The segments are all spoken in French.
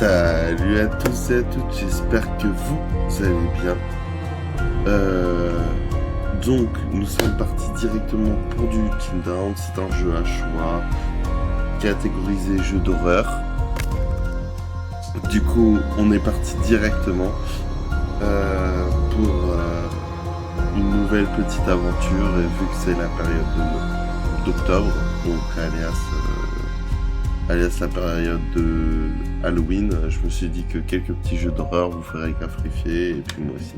Salut à tous et à toutes, j'espère que vous allez bien. Donc, nous sommes partis directement pour du Down. C'est un jeu à choix, catégorisé jeu d'horreur. Du coup, on est parti directement pour une nouvelle petite aventure. Et vu que c'est la période d'octobre, donc alias la période de Halloween, je me suis dit que quelques petits jeux d'horreur vous feraient cafrifier, et puis moi aussi.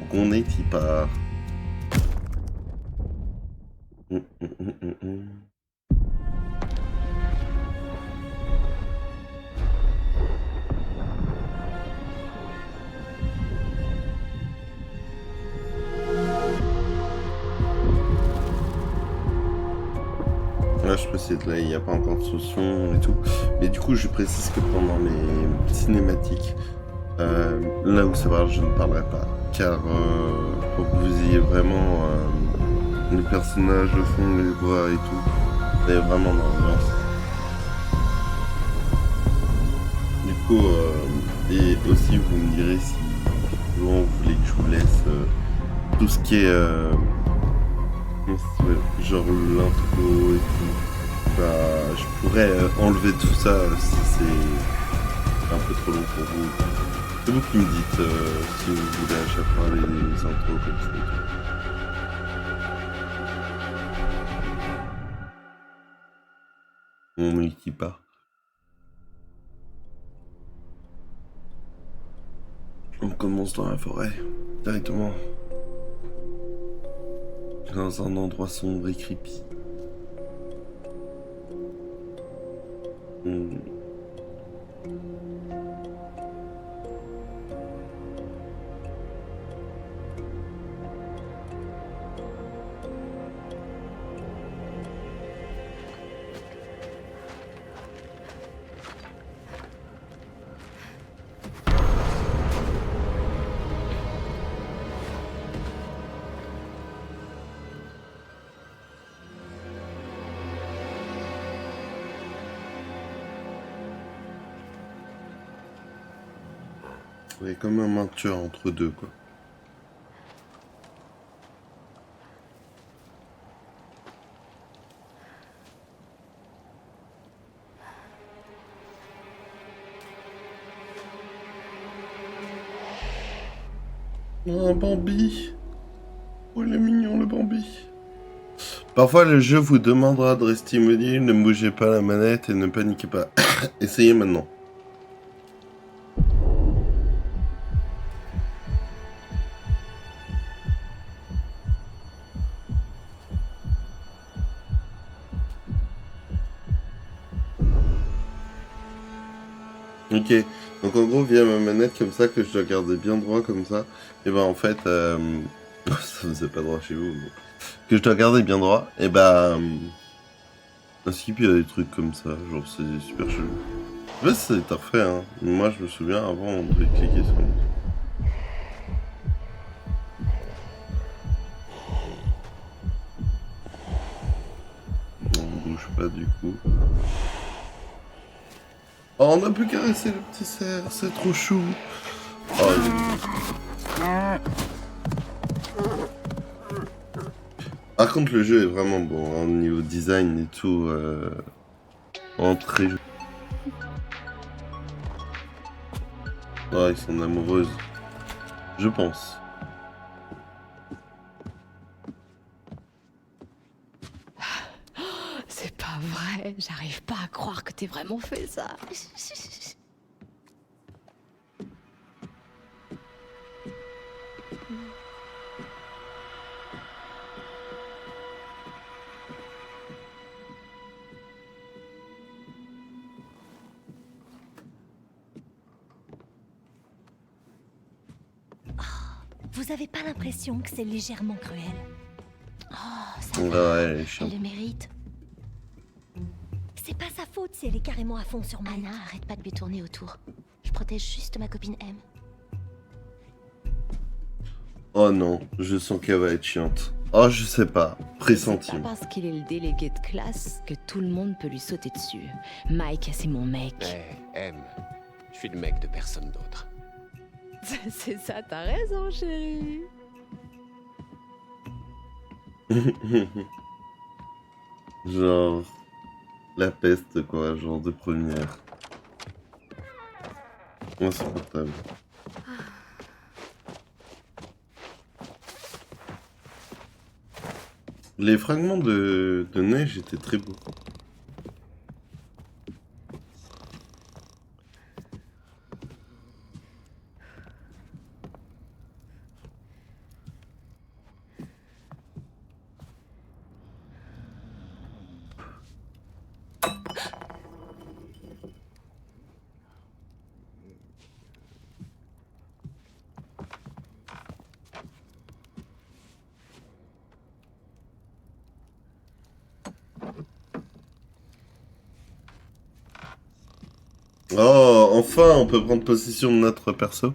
Donc on est y part. Là, je peux essayer de là, il n'y a pas encore de solution et tout. Mais du coup, je précise que pendant les cinématiques, là où ça va, je ne parlerai pas. Car pour que vous ayez vraiment les personnages au fond, les voix et tout, vous avez vraiment l'ambiance. Du coup, et aussi, vous me direz si vous voulez que je vous laisse tout ce qui est genre l'intro et tout. Bah, je pourrais enlever tout ça si c'est un peu trop long pour vous. C'est vous qui me dites si vous voulez à chaque fois les intros comme ça. On n'équipe pas. On commence dans la forêt, directement. Dans un endroit sombre et creepy. Il y a comme un tueur entre deux, quoi. Oh, un Bambi. Oh, il est mignon, le Bambi. Parfois, le jeu vous demandera de rester immobile, ne bougez pas la manette et ne paniquez pas. Essayez maintenant. Ok, donc en gros via ma manette comme ça que je dois garder bien droit comme ça, et ben en fait, ça faisait pas droit chez vous, mais que je dois garder bien droit, et ainsi puis il y a des trucs comme ça, genre c'est super chelou. Je sais pas si c'est refait, hein, moi je me souviens avant on devait cliquer sur le... On bouge pas du coup. Oh, on a pu caresser le petit cerf, c'est trop chou. Oh, par contre, le jeu est vraiment bon, hein, au niveau design et tout, très joli. Oh, ils sont amoureuses, je pense. C'est pas vrai, j'arrive pas à croire que t'aies vraiment fait ça. Vous avez pas l'impression que c'est légèrement cruel? Oh, ça Ouais, va, elle est chiante. elle le mérite. C'est pas sa faute si elle est carrément à fond sur moi. Anna, arrête pas de lui tourner autour. Je protège juste ma copine M. Oh non, je sens qu'elle va être chiante. Oh, je sais pas. C'est Pressentiment. pas parce qu'il est le délégué de classe que tout le monde peut lui sauter dessus. Mike, c'est mon mec. Mais, M, Je suis le mec de personne d'autre. C'est ça, t'as raison, chérie. Genre, la peste, quoi, genre de première. Insupportable. Les fragments de neige étaient très beaux. Oh, enfin, on peut prendre possession de notre perso.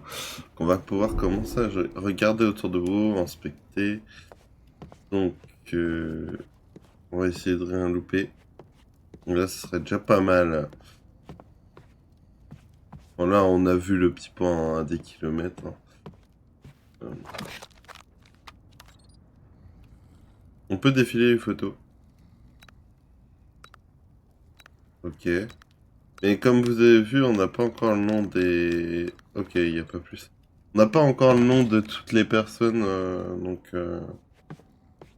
On va pouvoir commencer à regarder autour de vous, inspecter. Donc, on va essayer de rien louper. Là, ce serait déjà pas mal. Bon, là, on a vu le petit point à des kilomètres. On peut défiler les photos. Ok. Mais comme vous avez vu, on n'a pas encore le nom des... Ok, il n'y a pas plus. On n'a pas encore le nom de toutes les personnes, donc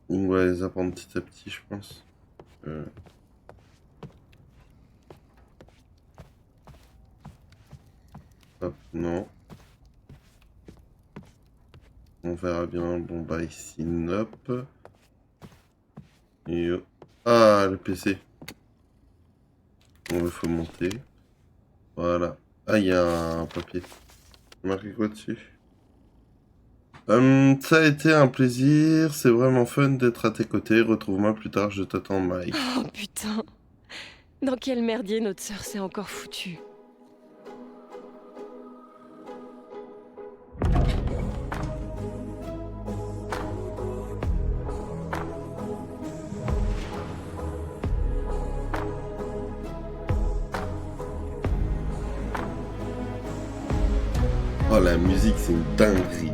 on va les apprendre petit à petit, je pense. Hop, non. On verra bien. Bon, bah ici, nope. Et... Ah, le PC. Il faut monter. Voilà. Ah, il y a un papier. Marqué quoi dessus? Ça a été un plaisir, c'est vraiment fun d'être à tes côtés. Retrouve-moi plus tard, je t'attends, Mike. Oh putain. Dans quel merdier notre sœur s'est encore foutue? Oh, la musique, c'est une dinguerie.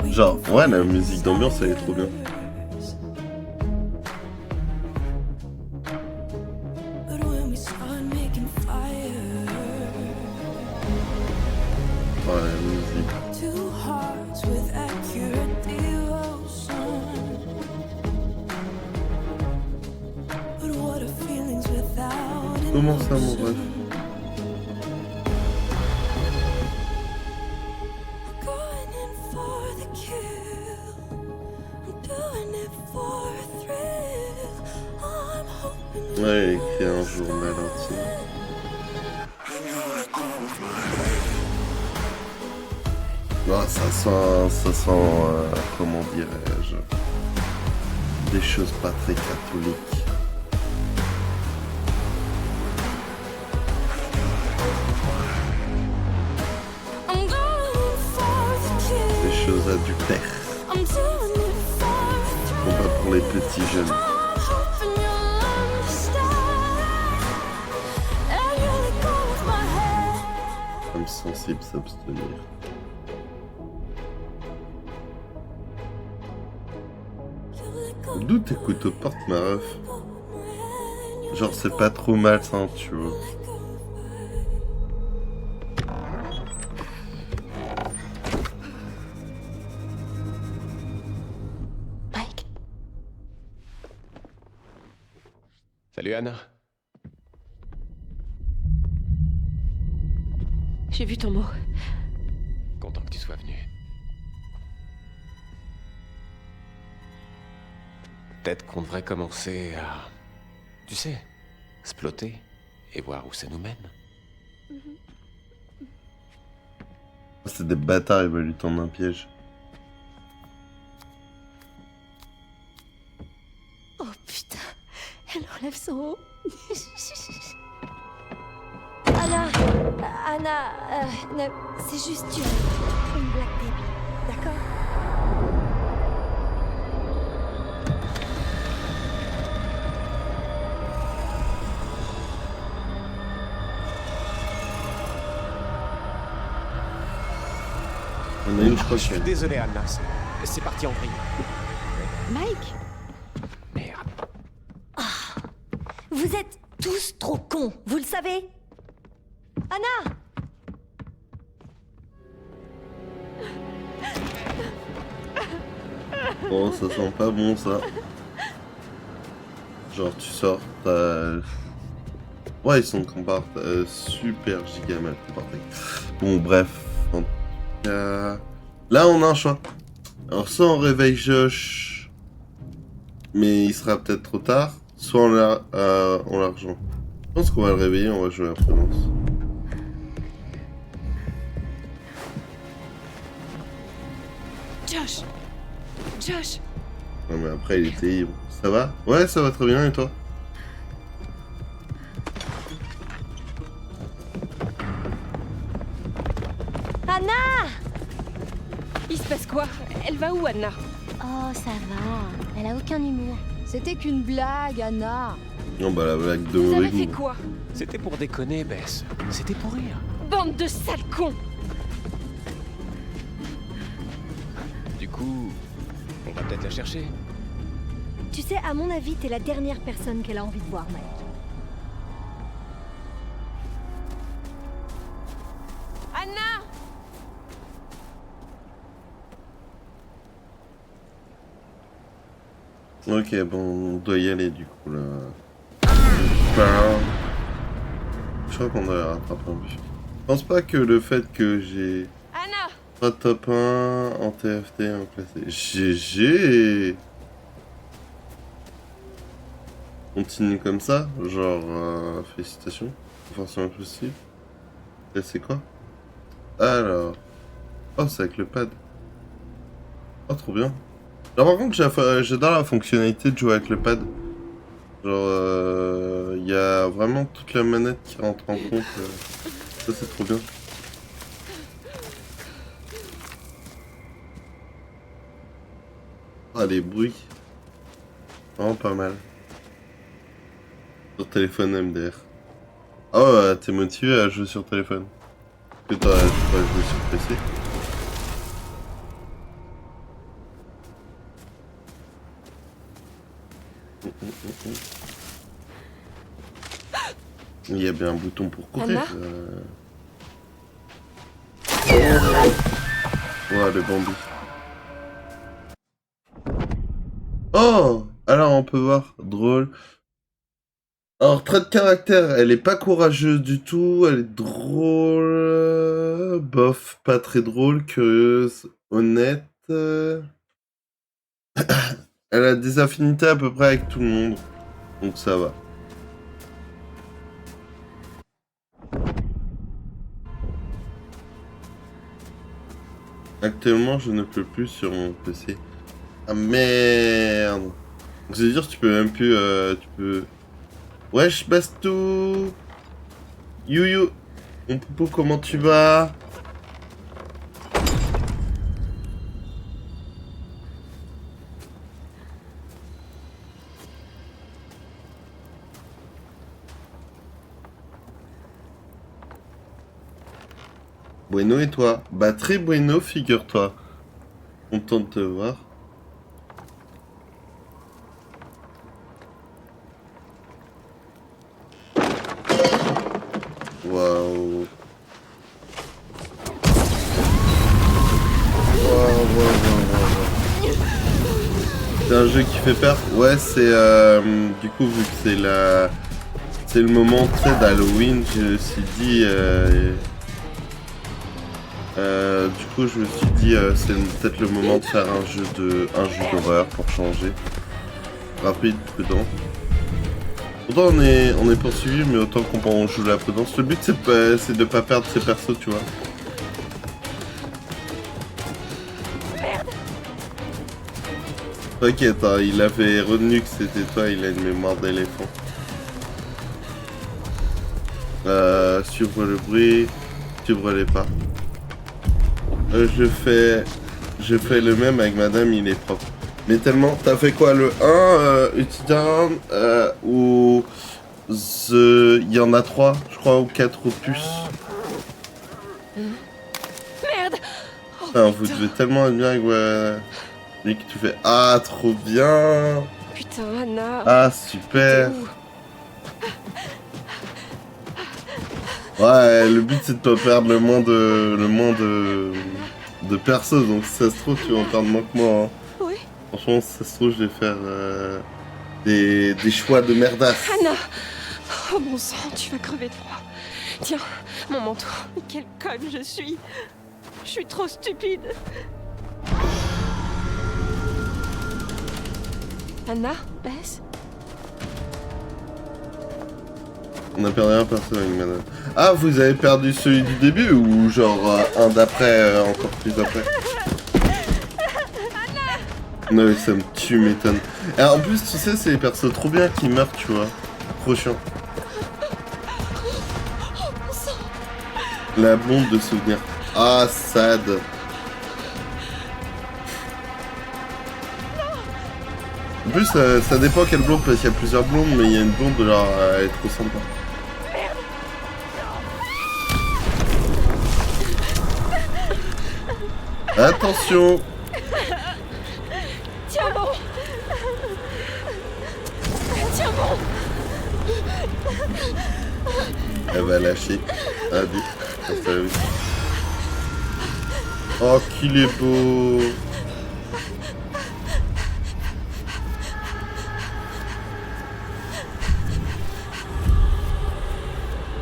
Genre, ouais, la musique d'ambiance, elle est trop bien. Oh, la musique. Comment ça, mon ref? Ouais, écrit un journal intime. Non, ça sent, comment dirais-je, des choses pas très catholiques. Des choses adultères. Combat pour les petits jeunes. Femme sensible s'abstenir. D'où tes couteaux portes, ma ref? Genre, c'est pas trop malsain, tu vois. Mike? Salut Anna. J'ai vu ton mot. Content que tu sois venu. Peut-être qu'on devrait commencer à... Tu sais, splotter et voir où ça nous mène. C'est des bâtards, ils veulent lui tendre un piège. Oh putain, elle enlève son haut. Anna, c'est juste une blague débile, d'accord? On a une, je crois Je suis que... désolé, Anna, c'est parti en vrille. Mike, Merde. vous êtes tous trop cons, vous le savez? Anna! Oh, ça sent pas bon, ça. Genre, tu sors, t'as... Ouais, ils sont super giga mal comparés. Bon, bref. En tout cas... Là, on a un choix. Alors, soit on réveille Josh, mais il sera peut-être trop tard, soit on la rejoint. Je pense qu'on va le réveiller, on va jouer à la prudence. Josh. Josh. Non, mais après, il était ivre. Ça va? Ouais, ça va très bien, et toi? Anna! Il se passe quoi? Elle va où, Anna? Oh, ça va. Elle a aucun humour. C'était qu'une blague, Anna. Non, bah, la blague de Vous mauvais avez fait goût. quoi? C'était pour déconner, Bess. C'était pour rire. Bande de sales cons! Du coup, on va peut-être la chercher. Tu sais, à mon avis, t'es la dernière personne qu'elle a envie de voir, Mike. Anna! Ok, bon, on doit y aller, du coup, là. Bah, je crois qu'on doit rattraper un peu. Je pense pas que le fait que j'ai Anna! pas top 1 en TFT en classé. GG! Continue comme ça, genre, félicitations. Forcément possible. Et c'est quoi? Alors. Oh, c'est avec le pad. Oh, trop bien. Alors, par contre, j'adore la fonctionnalité de jouer avec le pad. Genre, il y a vraiment toute la manette qui rentre en compte. Ça, c'est trop bien. Ah, les bruits. Vraiment pas mal. Sur téléphone MDR. Oh, t'es motivé à jouer sur téléphone. Que t'aurais joué sur PC. Il y a bien un bouton pour courir. Anna Ouais, le Bambi. Oh! Alors on peut voir. Drôle. Alors, trait de caractère, elle est pas courageuse du tout, elle est drôle. Bof, pas très drôle, curieuse, honnête. Elle a des affinités à peu près avec tout le monde. Donc ça va. Actuellement, je ne peux plus sur mon PC. Ah merde! Donc, c'est-à-dire tu peux même plus... tu peux... Wesh, Bastou! You! Mon poupou, comment tu vas? Bueno et toi? Bah très bueno, figure-toi. Content de te voir. Waouh. C'est un jeu qui fait peur. Ouais, c'est du coup vu que c'est le moment très d'Halloween, je me suis dit du coup je me suis dit c'est peut-être le moment de faire un jeu d'horreur pour changer. Rapide, prudent. Autant on est poursuivi, mais autant qu'on joue la prudence. Le but c'est de pas perdre ses persos, tu vois. T'inquiète, hein, il avait retenu que c'était toi, il a une mémoire d'éléphant. Suivre le bruit, suivre les pas. Je fais le même avec madame, il est propre. Mais tellement, t'as fait quoi, le 1, Utidown, ou il y en a 3, je crois, ou 4 opus. Merde! Oh Ah, vous devez tellement être bien avec lui que tu fais ah trop bien. Putain, Anna. Ah super. T'es où? Ouais, le but c'est de pas perdre le moins de persos, donc si ça se trouve tu vas en perdre moins que moi. Hein. Oui. Franchement, si ça se trouve je vais faire des choix de merdasse. Anna. Oh mon sang, tu vas crever de froid. Tiens, mon manteau. Quelle conne je suis. Je suis trop stupide. Anna, baisse. On n'a perdu un perso avec madame. Ah, vous avez perdu celui du début ou genre un d'après, encore plus après? Non, mais ça me tue, m'étonne. Et en plus, tu sais, c'est les persos trop bien qui meurent, tu vois. Trop chiant. La blonde de souvenir. Ah, sad. En plus, ça dépend quelle blonde, parce qu'il y a plusieurs blondes, mais il y a une blonde, genre, elle est trop sympa. Attention! Tiens bon. Tiens bon. Elle va lâcher. Allez, salut. Oh, qu'il est beau!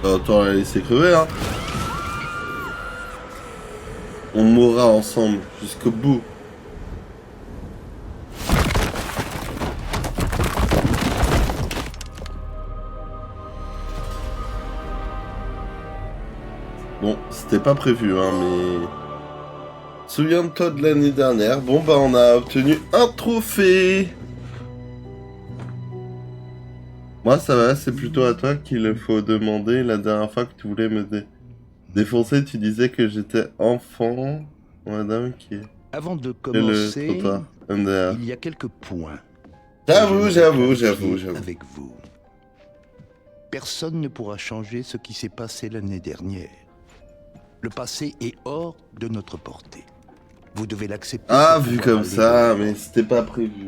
Attends, on va la laisser crever, hein. On mourra ensemble jusqu'au bout. Bon, c'était pas prévu, hein, mais... Souviens-toi de l'année dernière. Bon, bah, on a obtenu un trophée. Moi, ça va, c'est plutôt à toi qu'il faut demander. La dernière fois que tu voulais me défoncer, tu disais que j'étais enfant. Madame qui est... Avant de le commencer, trottoir. MDR. il y a quelques points. J'avoue, que je j'avoue, veux j'avoue, clarifier j'avoue. Avec vous. Personne ne pourra changer ce qui s'est passé l'année dernière. Le passé est hors de notre portée. Vous devez l'accepter. Ah, pour vu pouvoir comme aller ça, de l'avant. mais c'était pas prévu.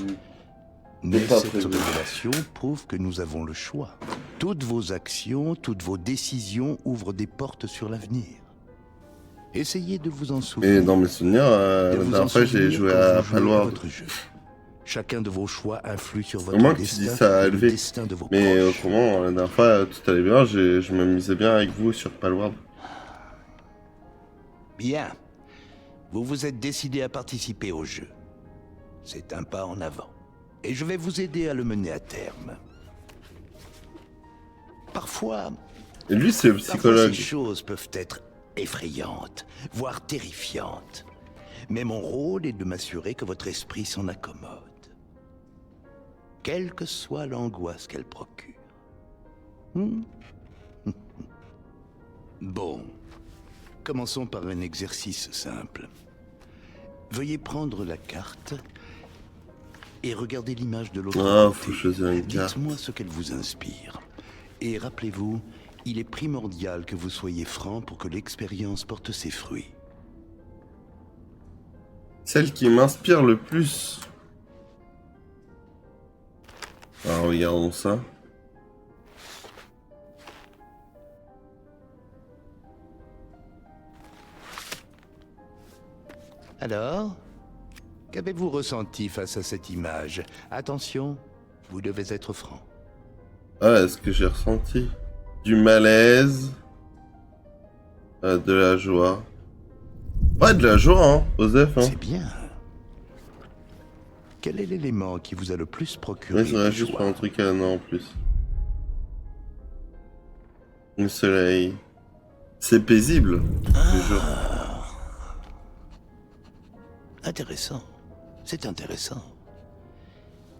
Mais pas cette prévu. révélation prouve que nous avons le choix. Toutes vos actions, toutes vos décisions ouvrent des portes sur l'avenir. Essayez de vous en souvenir. Et dans mes souvenirs, Et la vous en dernière fois, j'ai souvenir joué quand à vous jouez Palworld. votre jeu. Chacun de vos choix influe sur votre Au moins que tu destin dis ça à et le élever. destin de vos Mais proches. autrement, la dernière fois, tout allait bien. Je m'amusais bien avec vous sur Palworld. Bien. Vous vous êtes décidé à participer au jeu. C'est un pas en avant. Et je vais vous aider à le mener à terme. Parfois, Et lui, c'est le Parfois, psychologue. ces choses peuvent être effrayantes, voire terrifiantes. Mais mon rôle est de m'assurer que votre esprit s'en accommode. Quelle que soit l'angoisse qu'elle procure. Bon. Commençons par un exercice simple. Veuillez prendre la carte et regardez l'image de l'autre Ah, côté. faut choisir une carte. Dites-moi ce qu'elle vous inspire. Et rappelez-vous, il est primordial que vous soyez franc pour que l'expérience porte ses fruits. Celle qui m'inspire le plus. Alors, regardons ça. Alors, qu'avez-vous ressenti face à cette image? Attention, vous devez être franc. Ah, est-ce que j'ai ressenti du malaise, de la joie. Ouais, de la joie, hein, Osef, hein. C'est bien. Quel est l'élément qui vous a le plus procuré Ouais, ça va de juste joie? pour un truc à an en plus. Le soleil. C'est paisible, toujours. Intéressant. C'est intéressant.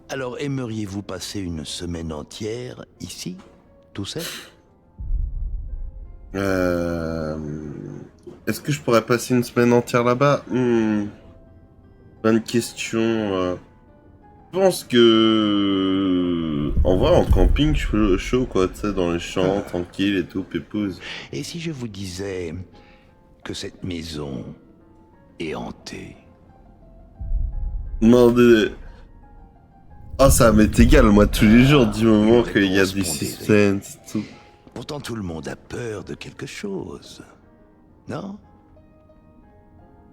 Alors, aimeriez-vous passer une semaine entière ici, tout seul? Est-ce que je pourrais passer une semaine entière là-bas? Bonne question. Je pense que... En vrai, en camping, chaud, quoi, tu sais, dans les champs, tranquille et tout, pépouze. Et si je vous disais que cette maison et hanté. Non, ah, ça m'est égal, moi, tous les jours, du moment qu'il y a du suspense et tout. Pourtant, tout le monde a peur de quelque chose. Non?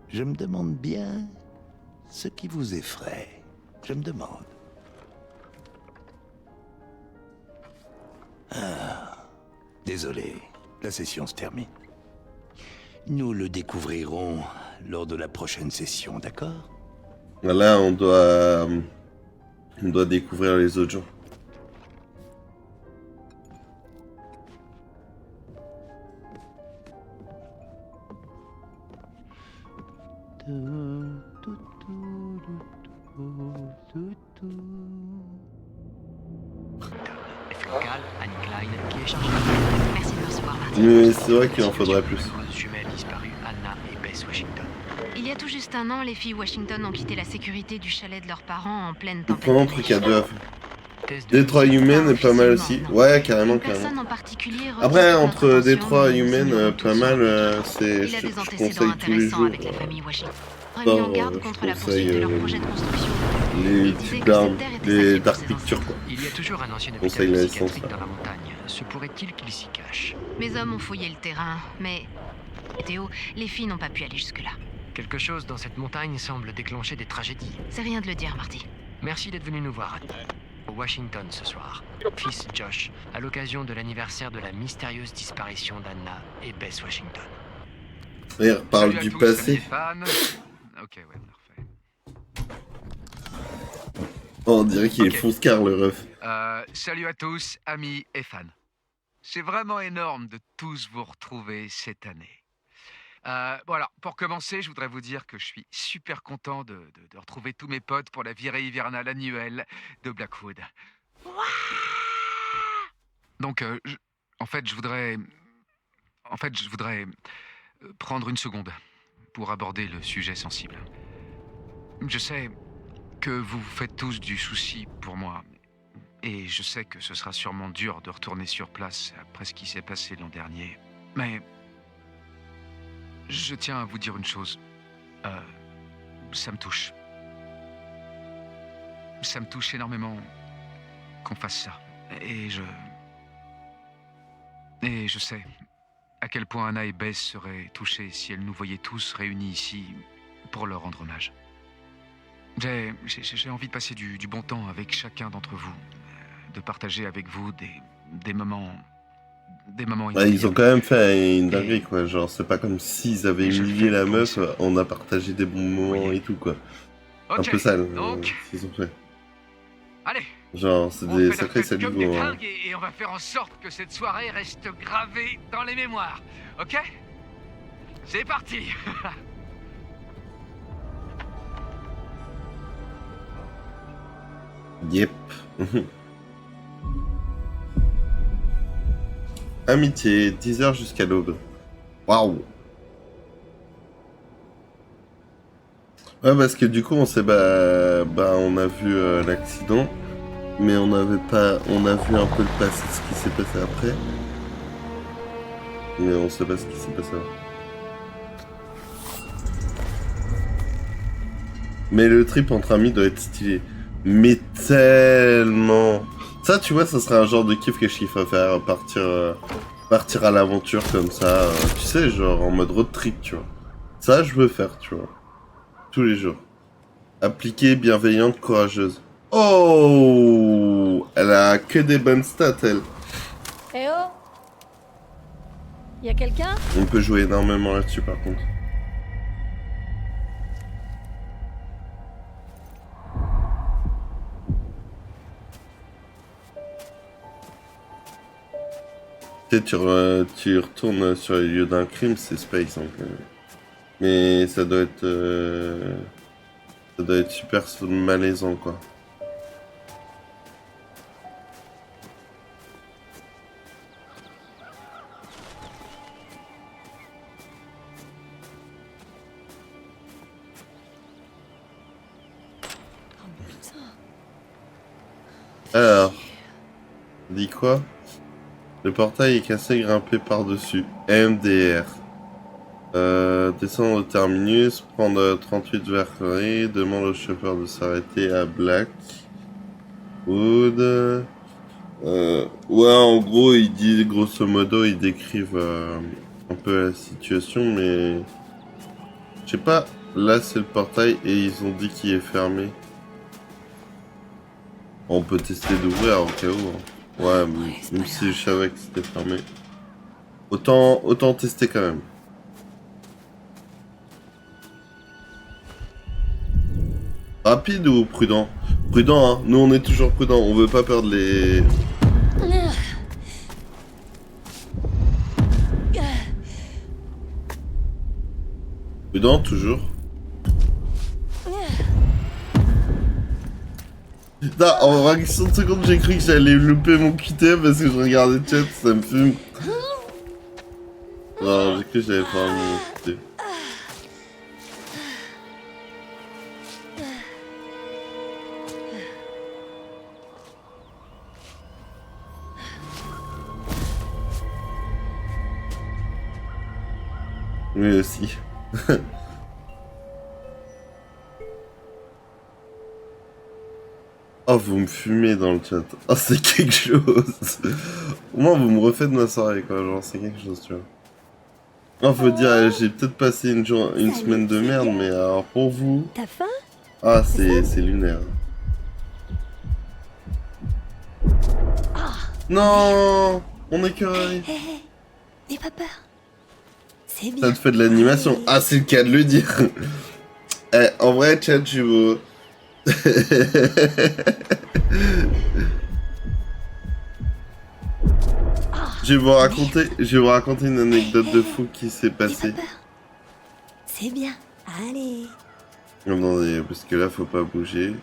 Je me demande bien ce qui vous effraie. Je me demande. Ah, désolé, la session se termine. Nous le découvrirons lors de la prochaine session, d'accord? Là, on doit découvrir les autres gens. Local, Annie Klein, qui est chargée Merci de me recevoir, Martin. Mais c'est vrai qu'il en faudrait plus. jumelles disparues Anna et Bess Washington. Il y a tout juste un an, les filles Washington ont quitté la sécurité du chalet de leurs parents en pleine tempête. Prends un de truc neige. à deux à faire. Test de Détroit Humaine est pas mal aussi. Officiellement, non. Ouais, carrément, Une carrément. personne en particulier Après, retient entre notre attention, Détroit mais nous Humaine, ignorons pas tous mal, son c'est, Il a je des te antécédents conseille tous les intéressants jours. avec la famille Washington. Non, Remis en garde je contre la conseille, poursuite de leur projet de construction. les Il disait petites que larmes, cette terre était les sacrée pour Dark ses Pictures, ancêtres. quoi. Il y a toujours un ancien Conseil hôpital la psychiatrique naissance, dans la montagne. Se pourrait-il qu'il s'y cache? Mes hommes ont fouillé le terrain, mais... Théo, les filles n'ont pas pu aller jusque-là. Quelque chose dans cette montagne semble déclencher des tragédies. C'est rien de le dire, Marty. Merci d'être venu nous voir. Au Washington ce soir. Fils Josh, à l'occasion de l'anniversaire de la mystérieuse disparition d'Anna et Bess Washington. Et il reparle Salut à du tous, passé. amis fans. Ok, ouais, parfait. Oh, on dirait qu'il Ok. est fonce-car, le ref. Salut à tous, amis et fans. C'est vraiment énorme de tous vous retrouver cette année. Voilà, pour commencer, je voudrais vous dire que je suis super content de retrouver tous mes potes pour la virée hivernale annuelle de Blackwood. Donc, en fait, je voudrais prendre une seconde pour aborder le sujet sensible. Je sais que vous faites tous du souci pour moi, et je sais que ce sera sûrement dur de retourner sur place après ce qui s'est passé l'an dernier, mais je tiens à vous dire une chose. Ça me touche. Ça me touche énormément qu'on fasse ça. Et je sais à quel point Anna et Bess seraient touchées si elles nous voyaient tous réunis ici pour leur rendre hommage. J'ai envie de passer du bon temps avec chacun d'entre vous, de partager avec vous des moments Bah, ils ont inoubliables. quand même fait une dinguerie, quoi. Genre, c'est pas comme s'ils avaient Et je humilié le fais la pour meuf, vous. on a partagé des bons moments Voyez. et tout, quoi. Un Ok, peu ça, donc, ce qu'ils ont fait. allez, Genre, c'est on des fait la sacrés fête comme saligots, des hein. dingues et on va faire en sorte que cette soirée reste gravée dans les mémoires. Ok? C'est parti. Yep. Amitié, 10h jusqu'à l'aube. Waouh. Ouais, parce que du coup, on sait, on a vu l'accident, mais on a vu un peu le passé, ce qui s'est passé après. Mais on sait pas ce qui s'est passé avant. Mais le trip entre amis doit être stylé. Mais tellement. Ça, tu vois, ça serait un genre de kiff que je kiffe à faire, partir à l'aventure comme ça, tu sais, genre en mode road trip, tu vois. Ça, je veux faire, tu vois. Tous les jours. Appliquée, bienveillante, courageuse. Oh, elle a que des bonnes stats, elle. Eh oh Y'a quelqu'un? On peut jouer énormément là-dessus, par contre. Tu sais, tu retournes sur les lieux d'un crime, c'est Space, hein, quand même. Mais ça doit être super malaisant, quoi. Alors, dit quoi? Le portail est cassé, grimpé par-dessus. MDR. Descendre au terminus, prendre 38 vers Corée, demande au chauffeur de s'arrêter à Blackwood. Ouais, en gros, ils disent, grosso modo, ils décrivent un peu la situation, mais je sais pas. Là, c'est le portail et ils ont dit qu'il est fermé. On peut tester d'ouvrir au cas où. Hein. Ouais, même si je savais que c'était fermé. Autant tester quand même. Rapide ou prudent? Prudent, hein. Nous, on est toujours prudent. On veut pas perdre les... Prudent, toujours. Putain, en fraction de seconde, j'ai cru que j'allais louper mon QTM parce que je regardais le chat, ça me fume. Non, j'ai cru que j'allais faire mon QTM. Oui aussi. Oh, vous me fumez dans le chat. Oh, c'est quelque chose. Au moins, vous me refaites ma soirée, quoi. Genre, c'est quelque chose, tu vois. Non, faut dire, j'ai peut-être passé une semaine de merde, mais alors, pour vous... T'as faim? Ah, c'est lunaire. Non, on écœurerie. N'aie pas peur. C'est bien. Ça te fait de l'animation. Ah, c'est le cas de le dire. Eh, en vrai, chat, je vous... Je vais vous raconter une anecdote de fou qui s'est passée. C'est bien. Allez. Attendez, parce que là, faut pas bouger.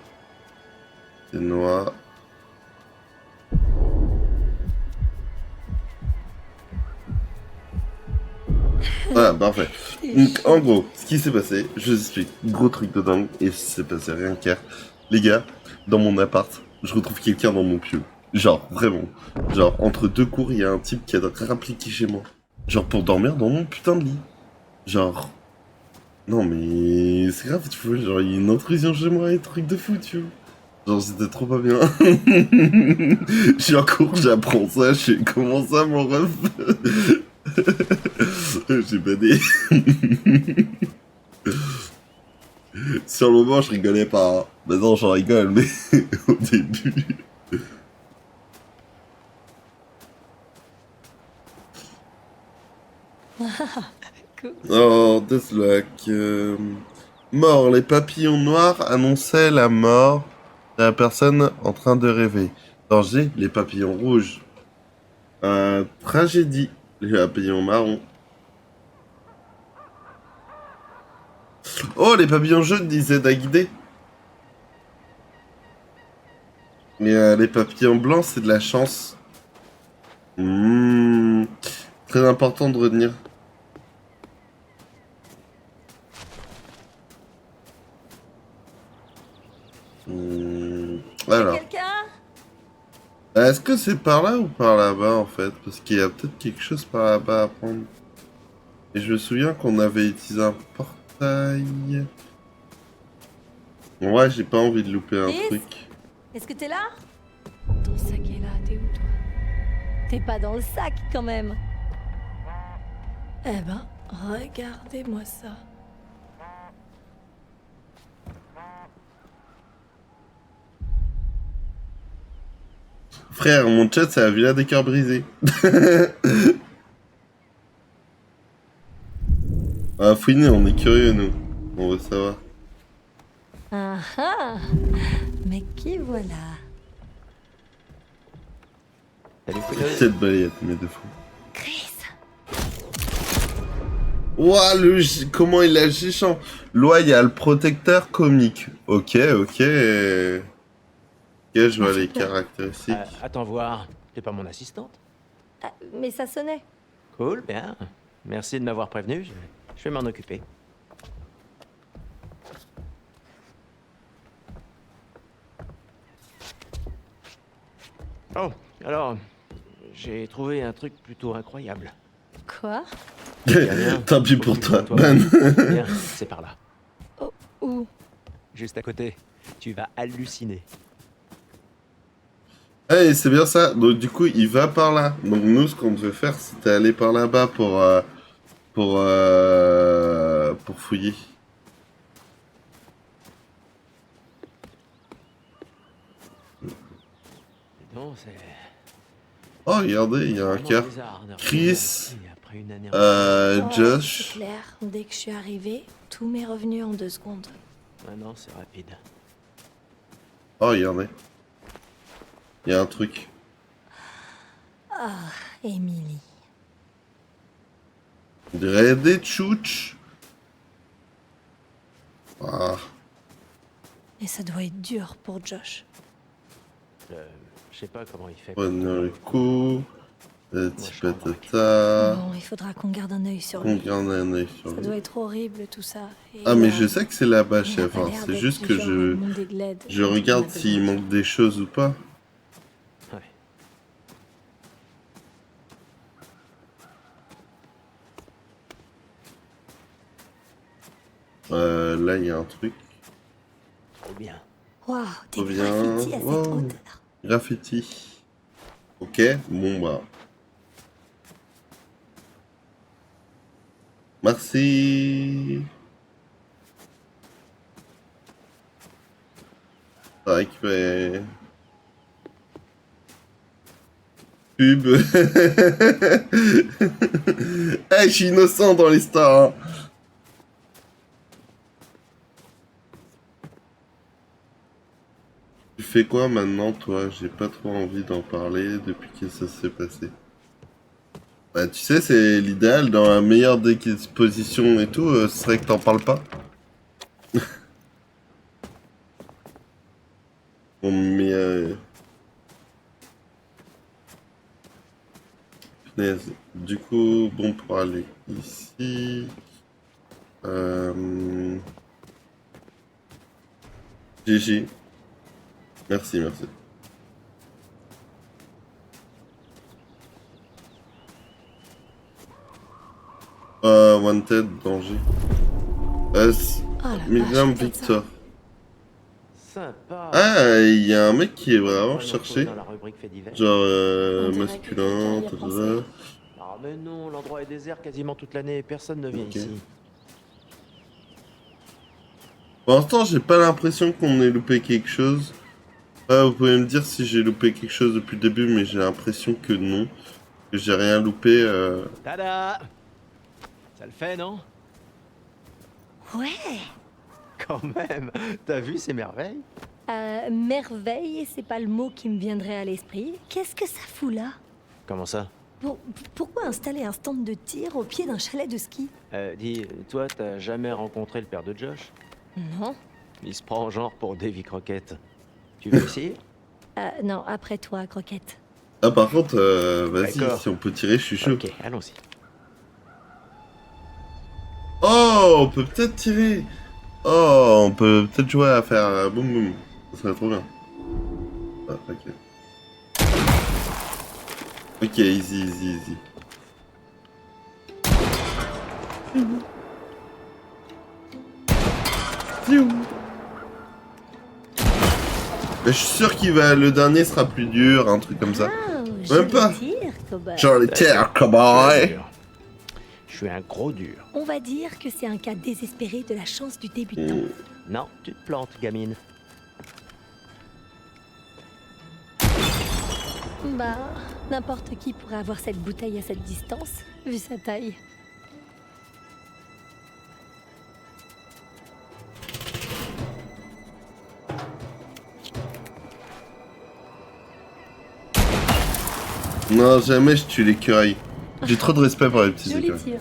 C'est noir. Voilà, parfait. Donc, en gros, ce qui s'est passé, je vous explique. Gros truc de dingue, et c'est passé rien qu'hier. Les gars, dans mon appart, je retrouve quelqu'un dans mon pieu. Genre, vraiment. Genre, entre deux cours, il y a un type qui a réappliqué chez moi. Genre, pour dormir dans mon putain de lit. Genre... Non, mais... C'est grave, tu vois, genre, il y a une intrusion chez moi, et truc de fou, tu vois. Genre, c'était trop pas bien. Je suis en cours, j'apprends ça, je fais, comment ça, mon ref? J'ai badé. Sur le moment, je rigolais pas. Hein. Maintenant, j'en rigole, mais au début... Cool. Oh, Deathlock. Mort, les papillons noirs annonçaient la mort de la personne en train de rêver. Danger, les papillons rouges. Tragédie, les papillons marrons. Oh, les papillons jaunes, disait Daguidé. Mais les papillons blancs, c'est de la chance. Très important de retenir. Alors. Est-ce que c'est par là ou par là-bas en fait? Parce qu'il y a peut-être quelque chose par là-bas à prendre. Et je me souviens qu'on avait utilisé un portail. Ouais, j'ai pas envie de louper un truc. Est-ce que t'es là? Ton sac est là, t'es où toi? T'es pas dans le sac quand même. Eh ben, regardez-moi ça. Frère, mon chat, c'est la villa des cœurs brisés. Ah, fouiner, on est curieux, nous. On veut savoir. Ah ah. Mais qui voilà? Cette balayette, mais de fou. Chris. Ouah, comment il a géchant. Loi, il y a le protecteur comique. Ok, ok. Ok, je vois les caractéristiques. Attends voir, t'es pas mon assistante? Ah, mais ça sonnait. Cool, bien. Merci de m'avoir prévenu, je vais m'en occuper. Oh, alors, j'ai trouvé un truc plutôt incroyable. Quoi? Rien. Tant pis pour toi, Toi. Ben. Viens, c'est par là. Où? Juste à côté. Tu vas halluciner. Hey, c'est bien ça. Donc du coup, il va par là. Donc nous, ce qu'on devait faire, c'était aller par là-bas pour fouiller. Non, c'est... Oh, regardez, il y a un vraiment cœur. bizarre de Chris, revenir après une année Ouais, Josh. C'est clair, dès que je suis arrivée, tout m'est revenu en 2 secondes. Maintenant, c'est rapide. Oh, regardez. Il y a un truc. Ah, Emily. On dirait des tchouches. Ah. Et ça doit être dur pour Josh. Je sais pas comment il fait. Prenons le coup. Petit je comprends. patata. Bon, il faudra qu'on garde un œil sur On lui. garde un œil sur Ça lui. doit être horrible tout ça. Et Ah, mais il a- je sais que c'est là-bas, il a chef. pas Hein. l'air C'est d'être juste du que genre à je demander de l'aide quand on regarde a s'il besoin. manque des choses ou pas. Ouais. Là, il y a un truc. Trop bien. Waouh, des Reviens. graffitis à cette Wow. hauteur. Graffiti. Ok, bon bah. Merci. Ça récupère. Pub. Eh, je suis innocent dans l'histoire. Hein. Tu fais quoi maintenant, toi? J'ai pas trop envie d'en parler depuis que ça s'est passé. Bah, tu sais, c'est l'idéal dans la meilleure disposition et tout, ce serait que t'en parles pas. Bon, mais punaise. Du coup, bon, pour aller ici. GG. Merci, merci. Wanted, danger. Oh la Medium vache, regarde ça. Victor. Sympa. Ah, il y a un mec qui est vraiment On va le cherché. retrouver dans la rubrique fait divers. Genre On dirait que masculin, quelqu'un y a pensé. tadada. Ah mais non, l'endroit est désert quasiment toute l'année et personne ne vient Ok. ici. Pour l'instant, j'ai pas l'impression qu'on ait loupé quelque chose. Vous pouvez me dire si j'ai loupé quelque chose depuis le début, mais j'ai l'impression que non. Que j'ai rien loupé. Tada! Ça le fait, non? Ouais. Quand même. T'as vu ces merveilles? Merveille, c'est pas le mot qui me viendrait à l'esprit. Qu'est-ce que ça fout là? Comment ça? Pourquoi installer un stand de tir au pied d'un chalet de ski? Dis, toi, t'as jamais rencontré le père de Josh? Non. Il se prend genre pour Davy Crockett. Tu veux essayer? Non, après toi, Croquette. Ah, par contre, vas-y, D'accord. si on peut tirer, je suis chaud. Ok, allons-y. Oh, on peut peut-être tirer. Oh, on peut peut-être jouer à faire boum boum. Ça serait trop bien. Ah, ok. Ok, easy, easy, easy. Mais je suis sûr qu'il va. Le dernier sera plus dur, un truc comme ça. Même pas. Tir, cowboy. Genre les terres, cowboy. Je suis un gros dur. On va dire que c'est un cas désespéré de la chance du débutant. Non, tu te plantes, gamine. Bah, n'importe qui pourrait avoir cette bouteille à cette distance, vu sa taille. Non, jamais je tue l'écureuil. J'ai trop de respect pour les petits Joli écureuils. tir.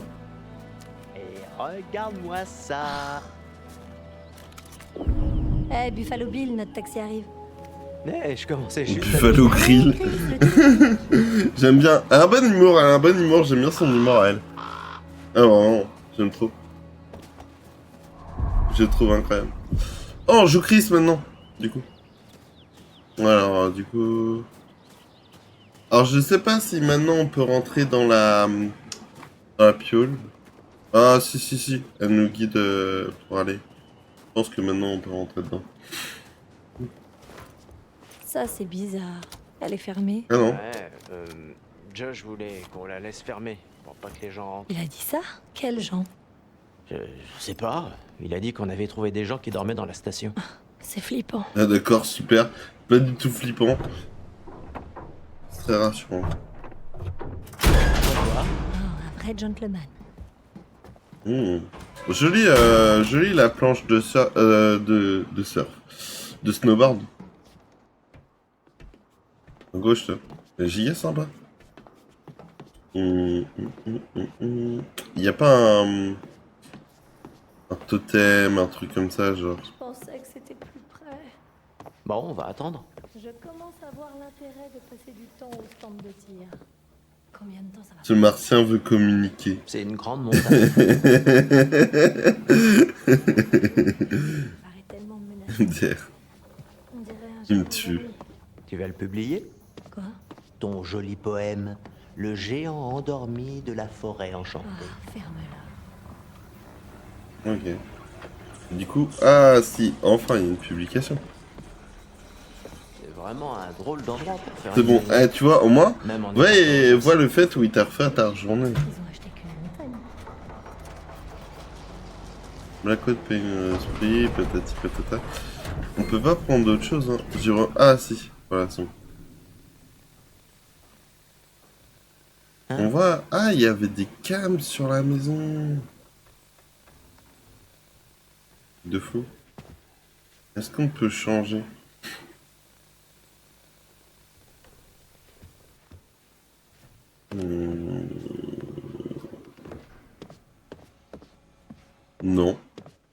Et regarde-moi ça. Eh, Buffalo Bill, notre taxi arrive. Je commençais juste Buffalo Grill. J'aime bien. Elle a un bon humour, elle a un bon humour, j'aime bien son humour à elle. Ah vraiment, j'aime trop. Je le trouve incroyable. Oh, on joue Chris maintenant, du coup. Alors, du coup... Alors, je sais pas si maintenant on peut rentrer dans la... Ah, Piole. Ah, si. Elle nous guide pour aller. Je pense que maintenant on peut rentrer dedans. Ça, c'est bizarre. Elle est fermée. Ah non. Ouais, Josh voulait qu'on la laisse fermer pour pas que les gens rentrent. Il a dit ça? Quels gens? Je sais pas. Il a dit qu'on avait trouvé des gens qui dormaient dans la station. C'est flippant. Ah d'accord, super. Pas du tout flippant. C'est très rassurant. Quoi? Oh, un vrai gentleman. Jolie la planche de surf. De snowboard. À gauche, là. Giga sympa. Y a pas un totem, un truc comme ça, genre. Je pensais que c'était plus près. Bon, on va attendre. Je commence à voir l'intérêt de passer du temps au stand de tir. Combien de temps ça va? Ce martien veut communiquer. C'est une grande montagne. Ça paraît tellement menaçant. Dire. On dirait un Il me géant tue. endormi. Tu vas le publier? Quoi? Ton joli poème, Le géant endormi de la forêt enchantée. Ah, ferme-la. Ok. Du coup, ah si, enfin il y a une publication. C'est vraiment un drôle d'endroit pour faire C'est une bon, maison. tu vois, au moins, Même en ouais, et étant- vois le fait où il t'a refait ta journée. Ils ont acheté qu'une montagne. Blackout paye un esprit, patati patata. On peut pas prendre d'autre chose, hein. Ah si, voilà, c'est bon. Hein? On voit, ah, il y avait des cams sur la maison. De fou. Est-ce qu'on peut changer? Non.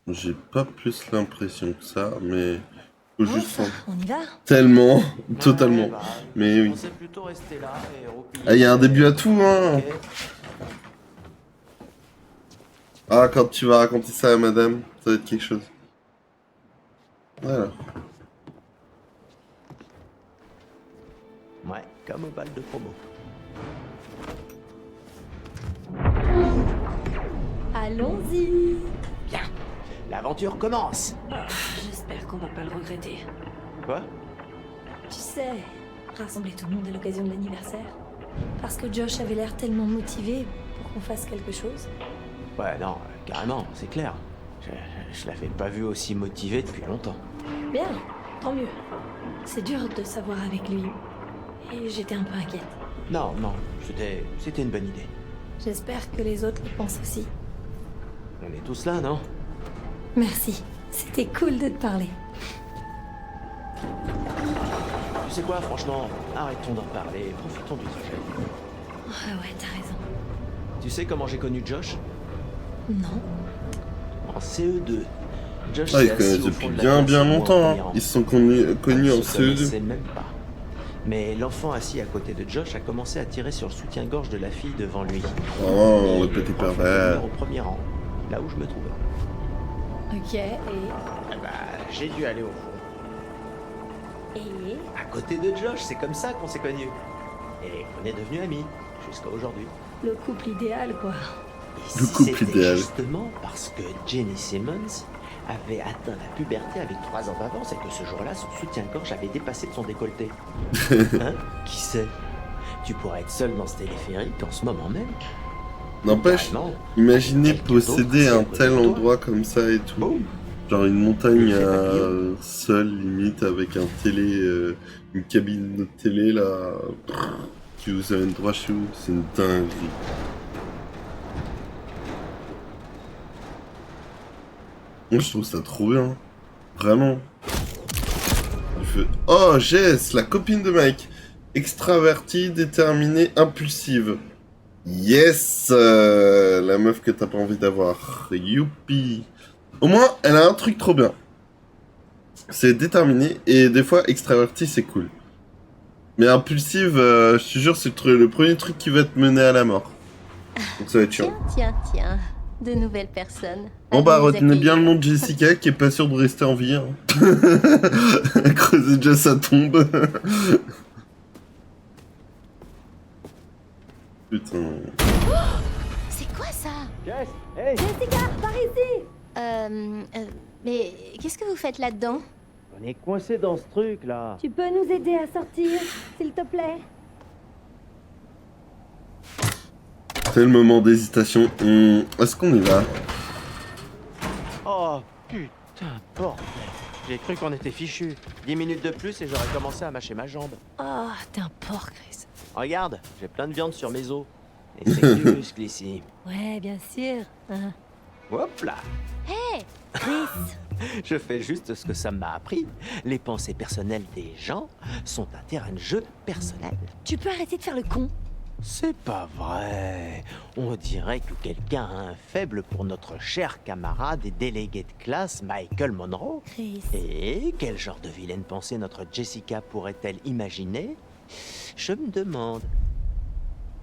J'ai pas plus l'impression que ça, mais faut juste en- On y va? tellement, Ouais, totalement. bah, Mais oui. On s'est plutôt resté là et roupiller. Ah, il y a un début à tout, hein. Ok. Ah, quand tu vas raconter ça à madame, ça va être quelque chose. Voilà. Ouais, comme au bal de promo. Allons-y. Bien, l'aventure commence. J'espère qu'on va pas le regretter. Quoi? Tu sais, rassembler tout le monde à l'occasion de l'anniversaire. Parce que Josh avait l'air tellement motivé pour qu'on fasse quelque chose. Ouais, non, carrément, c'est clair. Je l'avais pas vu aussi motivé depuis longtemps. Bien, tant mieux. C'est dur de savoir avec lui. Et j'étais un peu inquiète. Non, c'était une bonne idée. J'espère que les autres le pensent aussi. On est tous là, non? Merci. C'était cool de te parler. Tu sais quoi, franchement, arrêtons d'en parler, profitons du trajet. Ah ouais, t'as raison. Tu sais comment j'ai connu Josh? Non. En CE2. Josh Ah, ils s'est connaissent assis au depuis fond de la bien classe, bien moi, au longtemps, premier hein. rang. Ils se sont connus en Ils se connaissaient CE2. même pas. Mais l'enfant assis à côté de Josh a commencé à tirer sur le soutien-gorge de la fille devant lui. Oh, le Et petit enfin, pervers. venir au premier rang, là où je me trouvais. Ok, et... Ah bah, j'ai dû aller au fond. Et... À côté de Josh, c'est comme ça qu'on s'est connus. Et on est devenus amis, jusqu'à aujourd'hui. Le couple idéal, quoi. Et Le si couple c'était idéal. justement parce que Jenny Simmons avait atteint la puberté avec 3 ans d'avance et que ce jour-là, son soutien-gorge avait dépassé de son décolleté. Hein? Qui sait? Tu pourrais être seul dans ce téléphérique en ce moment même. N'empêche, Carrément. imaginez Quelqu'un d'autre posséder assis à un côté tel de toi. endroit comme ça et tout. Boum. Genre une montagne Le fait papillon. seule, limite, avec un télé, une cabine de télé là, qui vous amène droit chez vous. C'est une dinguerie. Moi je trouve ça trop bien. Vraiment. Il fait... Oh, Jess, la copine de Mike. Extravertie, déterminée, impulsive. Yes, la meuf que t'as pas envie d'avoir. Youpi. Au moins, elle a un truc trop bien. C'est déterminé et des fois extraverti, c'est cool. Mais impulsive, je te jure, c'est le premier truc qui va te mener à la mort. Donc ça va être chiant. Tiens. De nouvelles personnes. Bon bah, Allez les retenez bien le accueillir. nom de Jessica qui est pas sûre de rester en vie. Hein. Creusez déjà sa tombe. C'est quoi Jess, hey! Jessica, par ici! Mais qu'est-ce que vous faites là-dedans? On est coincé dans ce truc là. Tu peux nous aider à sortir, s'il te plaît? C'est le moment d'hésitation. Est-ce qu'on y va? Oh putain, bordel. J'ai cru qu'on était fichus. 10 minutes de plus et j'aurais commencé à mâcher ma jambe. Oh, t'es un porc, Chris. Regarde, j'ai plein de viande sur mes os. Et c'est du muscle ici. Ouais, bien sûr. Hein. Hop là! Hé, Chris, Je fais juste ce que ça m'a appris. Les pensées personnelles des gens sont un terrain de jeu personnel. tu peux arrêter de faire le con? C'est pas vrai. On dirait que quelqu'un a un faible pour notre cher camarade et délégué de classe Michael Monroe. Chris. Et quel genre de vilaine pensée notre Jessica pourrait-elle imaginer? Je me demande.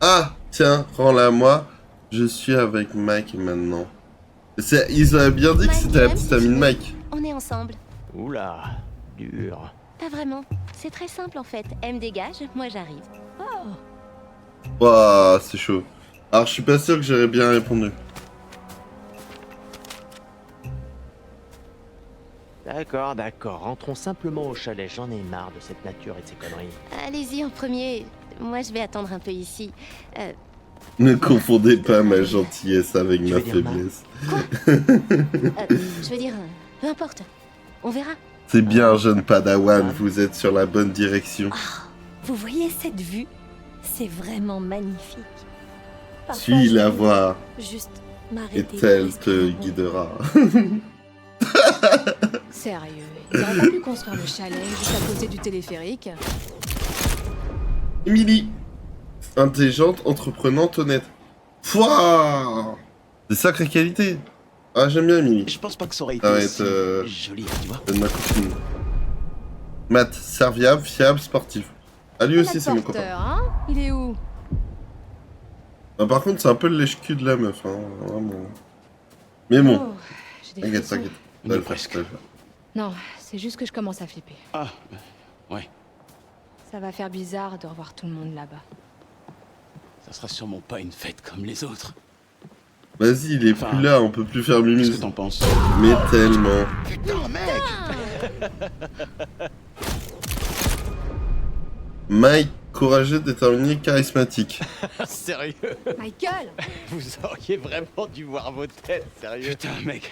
Ah, tiens, rends-la à moi. Je suis avec Mike maintenant. Ils avaient bien dit que c'était la petite amie de Mike. on est ensemble. Oula, dur. Pas vraiment. C'est très simple en fait. Elle me dégage, moi j'arrive. Ouah, c'est chaud. Alors, je suis pas sûr que j'aurais bien répondu. D'accord, d'accord. Rentrons simplement au chalet. J'en ai marre de cette nature et de ces conneries. Allez-y en premier. Moi je vais attendre un peu ici. Ne confondez pas ma gentillesse avec Tu ma veux dire ma- faiblesse. Je veux dire, peu importe. On verra. C'est bien, jeune Padawan, vous êtes sur la bonne direction. Vous voyez cette vue? C'est vraiment magnifique. Parfois, Suis je la voudrais voie, Juste et m'arrêter. elle pour te respirer un bon guidera. Sérieux, ils auraient pas pu construire le chalet juste à côté du téléphérique? Emily, intelligente, entreprenante, honnête. Pouah, des sacrées qualités. Ah, j'aime bien Emily. Je pense pas que ça aurait été Ça va aussi être, joli, tu vois. ma copine. Matt, serviable, fiable, sportif. Ah, lui aussi, c'est mon copain. Porteur, hein? Il est où? Ah, par contre, c'est un peu le lèche-cul de la meuf, hein, vraiment. Mais bon, Oh, j'ai des t'inquiète, frissons. t'inquiète. On Ça va est le faire, presque. ça va le faire. Non, c'est juste que je commence à flipper. Ah, ouais. Ça va faire bizarre de revoir tout le monde là-bas. Ça sera sûrement pas une fête comme les autres. Vas-y, il est Enfin, plus là, on peut plus faire Qu'est-ce mumuse. que t'en penses? Mais tellement. Putain, mec! Mike, courageux, déterminé, charismatique. Sérieux? Michael! Vous auriez vraiment dû voir vos têtes, sérieux? Putain, mec.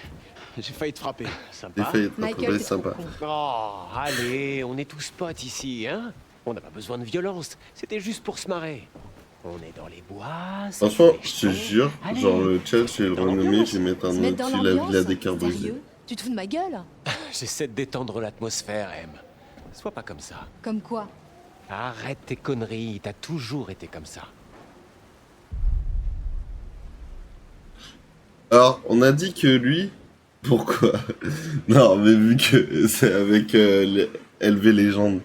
J'ai failli te frapper. J'ai Sympa. failli être Michael, retrouvé t'es trop sympa. con. Oh, allez, on est tous potes ici, hein? On n'a pas besoin de violence, c'était juste pour se marrer. On est dans les bois, ça Franchement, fait je te chaud. jure, Allez, genre le chat, je vais le dans renommer, l'ambiance. je vais mettre un Se nom mettre dans dessus, la villa l'ambiance? des cœurs brisés. Sérieux? Tu te fous de ma gueule? J'essaie de détendre l'atmosphère, M. Sois pas comme ça. Comme quoi? Arrête tes conneries, t'as toujours été comme ça. Alors, on a dit que lui... Pourquoi? Non, mais vu que c'est avec LV Légende,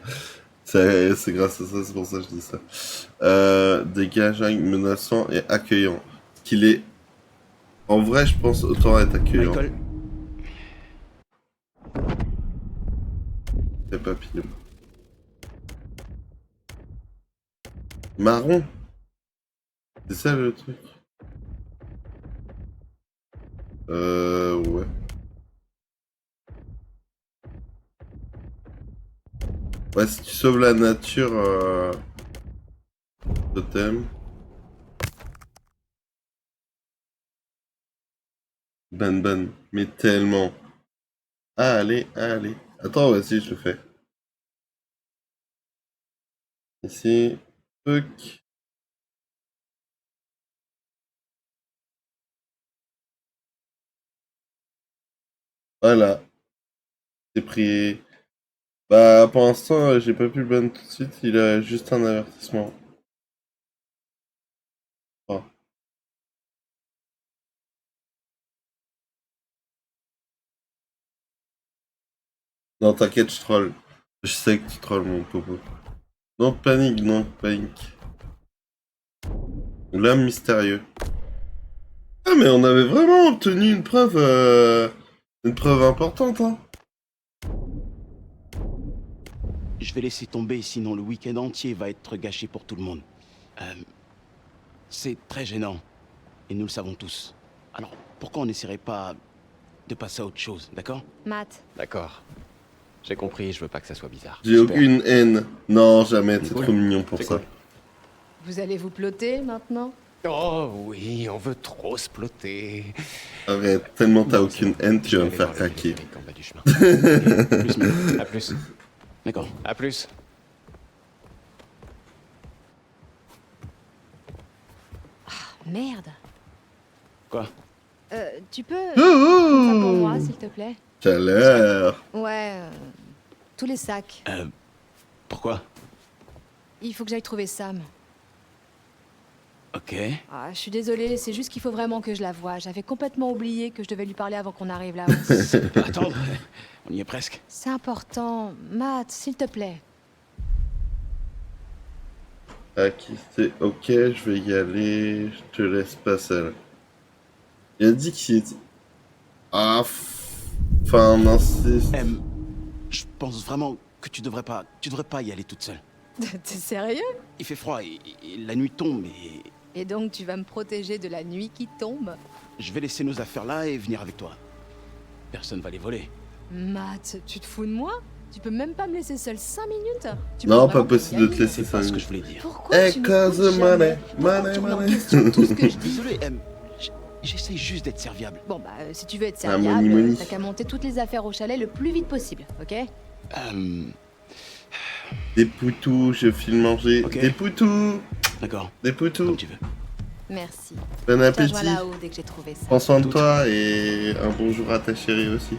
c'est grâce à ça, c'est pour ça que je dis ça. Dégageant, menaçant et accueillant. Qu'il est... En vrai, je pense autant être accueillant. Michael, C'est pas pire. Marron? C'est ça le truc? Ouais. Ouais, si tu sauves la nature, totem. Ben, mais tellement. Allez. Attends, vas-y, je le fais. Ici. Fuck. Voilà. C'est pris. Bah, pour l'instant, j'ai pas pu le ban tout de suite. Il a juste un avertissement. Oh. Non, t'inquiète, je troll. Je sais que tu trolls, mon popo. Non, panique. L'homme mystérieux. Ah, mais on avait vraiment obtenu une preuve importante, hein. je vais laisser tomber, sinon le week-end entier va être gâché pour tout le monde. C'est très gênant. Et nous le savons tous. Alors, pourquoi on n'essaierait pas de passer à autre chose, d'accord? Matt, D'accord. J'ai compris, je veux pas que ça soit bizarre. J'ai Super. aucune haine. Non, jamais, t'es Cool. trop mignon pour C'est ça. cool. vous allez vous plotter maintenant? Oh oui, on veut trop se plotter. Arrête, tellement t'as Non, aucune c'est bon. haine, tu Je vas vais me aller faire dans le craquer. téléphérique en bas du chemin. Plus, mais- À plus. D'accord. À plus. Merde. Quoi? Tu peux faire ça pour moi, s'il te plaît? Chaleur. Ouais, tous les sacs. Pourquoi? Il faut que j'aille trouver Sam. Ok. Ah, je suis désolée, c'est juste qu'il faut vraiment que je la voie. J'avais complètement oublié que je devais lui parler avant qu'on arrive là. Ça peut attendre. On y est presque. C'est important. Matt, s'il te plaît. Ah, qui c'est? Ok, je vais y aller. Je te laisse pas seul. Il a dit qu'il était... Ah, enfin, non, c'est... Je pense vraiment que tu devrais pas y aller toute seule. T'es sérieux? Il fait froid et la nuit tombe et Et donc tu vas me protéger de la nuit qui tombe? je vais laisser nos affaires là et venir avec toi. Personne va les voler. Matt, tu te fous de moi? Tu peux même pas me laisser seule 5 minutes? Tu Non, prends pas vraiment pour possible de te gamine. laisser C'est pas 5 ce que minutes. je voulais dire. Pourquoi Eh, tu me cause écoutes money, jamais? Pourquoi money, tu remets en money. question tout ce que je dis? Désolé, j'essaie juste d'être serviable. Bon bah, si tu veux être Ah, money, serviable, money. t'as qu'à monter toutes les affaires au chalet le plus vite possible, ok? Des poutous, je file manger. Ok. Des poutous. D'accord. Des poutous. Comme tu veux. Merci. Bon Je te appétit. rejoins là-haut dès que j'ai trouvé ça. Prends soin de toi et un bonjour à ta chérie aussi.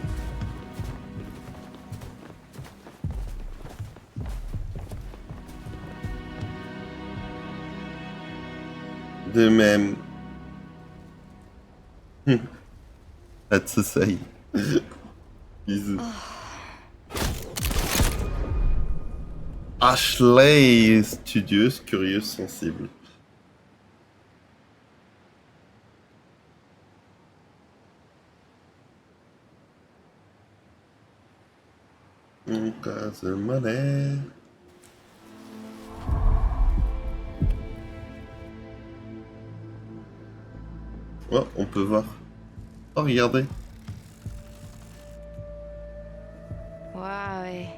De même. Pas de society. Bisous. Ashley, studieuse, curieuse, sensible. Cause of money. Oh, on peut voir. Oh, regardez. Ouais.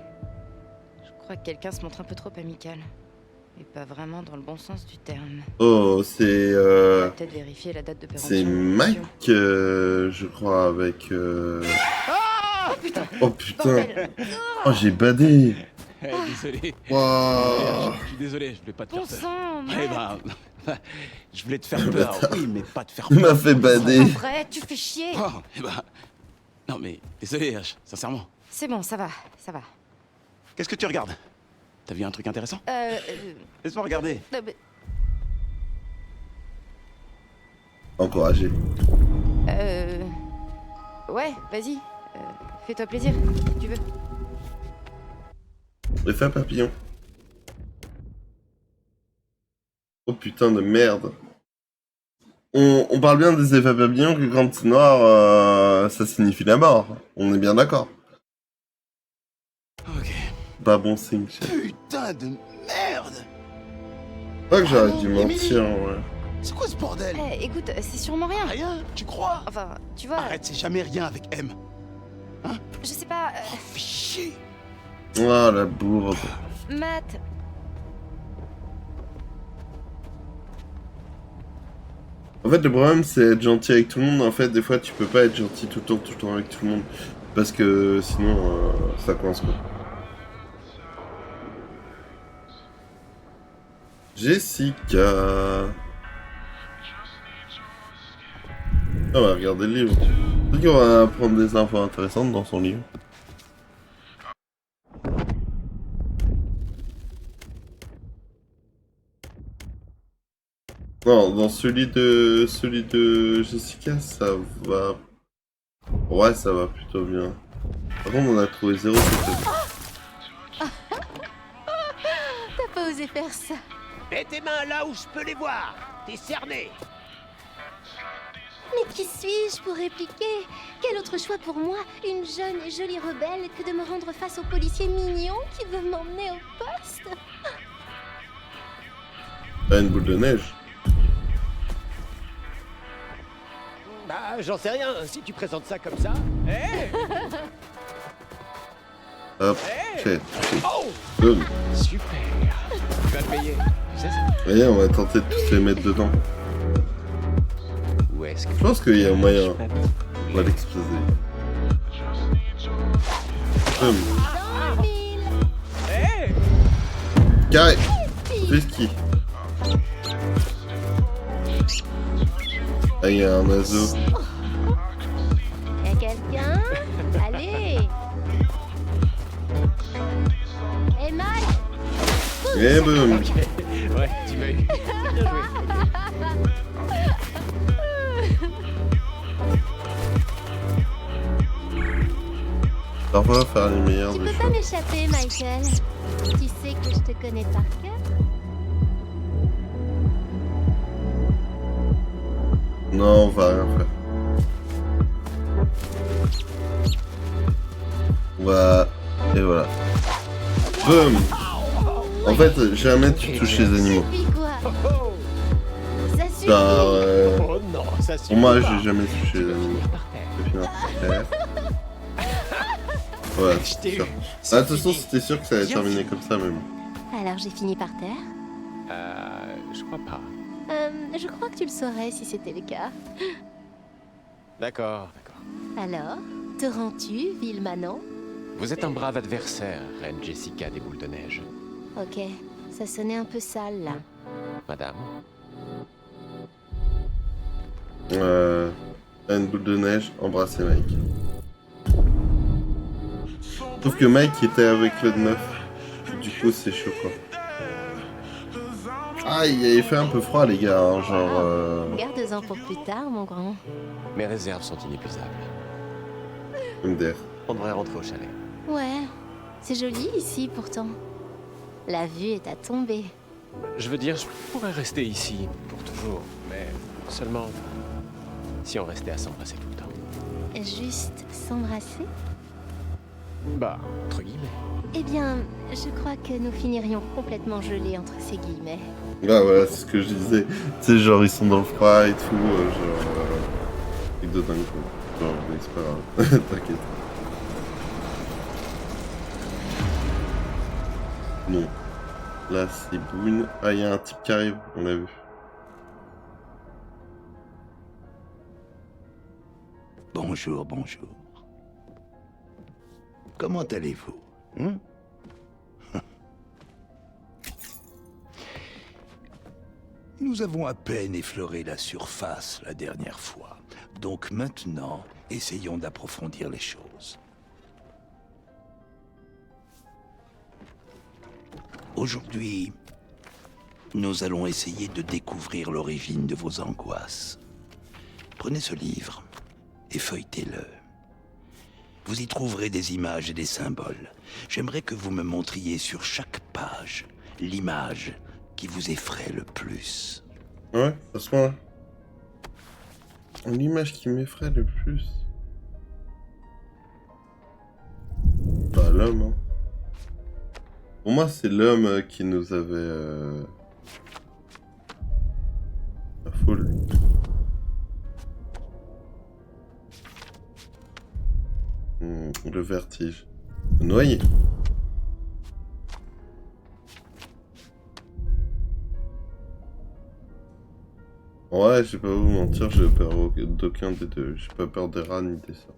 Je crois que quelqu'un se montre un peu trop amical. Et pas vraiment dans le bon sens du terme. Oh, c'est... On va peut-être vérifier la date de péremption. C'est Mike, je crois, avec... Oh putain. Oh putain. Bordel. Oh, j'ai badé. Désolé. Wow. Je suis désolé, je voulais pas te Bon faire sang, peur. Eh Matt. ben, je voulais te faire peur, oui, mais pas te faire Il peur. m'a fait bader. En vrai, tu fais chier. Oh, eh ben, non mais, désolé, H, sincèrement. C'est bon, ça va, ça va. Qu'est-ce que tu regardes? T'as vu un truc intéressant? Laisse-moi regarder. Mais- Encouragé. Ouais, vas-y. Fais-toi plaisir, si tu veux. Effet papillon. Oh putain de merde. On parle bien des effets papillons que quand c'est noir, ça signifie la mort. On est bien d'accord. Ok. Pas bon signe, chef. Putain de merde! Pas que j'aurais Oh, dû Emily. mentir, ouais. C'est quoi ce bordel? Eh, écoute, c'est sûrement rien. Rien? Tu crois? Enfin, tu vois, Arrête, c'est jamais rien avec M. je sais pas. Fais chier! Oh la bourde. Matt, En fait, le problème, c'est être gentil avec tout le monde. En fait, des fois, tu peux pas être gentil tout le temps avec tout le monde. Parce que sinon, ça coince quoi. Jessica. On va regarder le livre. Peut-être qu'on va apprendre des infos intéressantes dans son livre. Non, dans celui de Jessica, ça va. Ouais, ça va plutôt bien. Par contre, on a trouvé 0 T'as pas osé faire ça. Mets tes mains là où je peux les voir. T'es cerné. Mais qui suis-je pour répliquer? Quel autre choix pour moi, une jeune et jolie rebelle, que de me rendre face au policier mignon qui veut m'emmener au poste? Ah, une boule de neige. Bah Bah, j'en sais rien, si tu présentes ça comme ça. Hé Hop, hey. Boum. Super. Tu vas payer, tu sais ça. Voyez, on va tenter de tous les mettre dedans. Où est-ce que je pense qu'il y a un moyen. On va l'exploser. Boum. Hey. Carré. Fais ski. Ah, il y a un oiseau. Y'a quelqu'un? Allez! Hey Mike! Et boum. Ok, ouais, tu m'as eu. Bien joué. Parfois faire les meilleurs Tu des peux pas choses. m'échapper, Michael. Tu sais que je te connais par cœur. Non, on va rien faire. Voilà. Et voilà. Boum. En fait, jamais tu touches les animaux. Puis quoi? Ça suffit. Oh non, ça suffit. Pour moi, pas. j'ai jamais touché les animaux. Je finir par terre. Voilà, c'est sûr. Ah, de toute façon, c'était sûr que ça allait terminer comme ça même. Alors j'ai fini par terre? Je crois pas. Je crois que tu le saurais si c'était le cas. D'accord. Alors, te rends-tu, ville manant? Vous êtes un brave adversaire, Reine Jessica des boules de neige. Ok, ça sonnait un peu sale là. Madame. Une boule de neige, embrasser Mike. Sauf que Mike était avec le 9. Du coup, c'est chaud quoi. Ah, il fait un peu froid, les gars, hein, genre. Garde-en pour plus tard, mon grand. Mes réserves sont inépuisables. MDR. On devrait rentrer au chalet. Ouais, c'est joli ici pourtant. La vue est à tomber. Je veux dire, je pourrais rester ici pour toujours, mais seulement si on restait à s'embrasser tout le temps. Juste s'embrasser? Bah, entre guillemets. Eh bien, je crois que nous finirions complètement gelés entre ces guillemets. Bah voilà, c'est ce que je disais. Tu sais, genre, ils sont dans le froid et tout, genre. Truc de dingue quoi. Genre, mais c'est pas grave. T'inquiète. Non. Là, c'est Boone. Ah, il y a un type qui arrive, on l'a vu. Bonjour. Comment allez-vous Nous avons à peine effleuré la surface la dernière fois. Donc maintenant, essayons d'approfondir les choses. Aujourd'hui, nous allons essayer de découvrir l'origine de vos angoisses. Prenez ce livre et feuilletez-le. Vous y trouverez des images et des symboles. J'aimerais que vous me montriez sur chaque page l'image qui vous effraie le plus. Ouais, à ce moment-là. L'image qui m'effraie le plus. Bah, l'homme, hein. Pour moi, c'est l'homme qui nous avait... La foule. Le vertige. Le noyer. Ouais, j'ai pas vous mentir, j'ai peur d'aucun des deux. J'ai pas peur des rats ni des ça.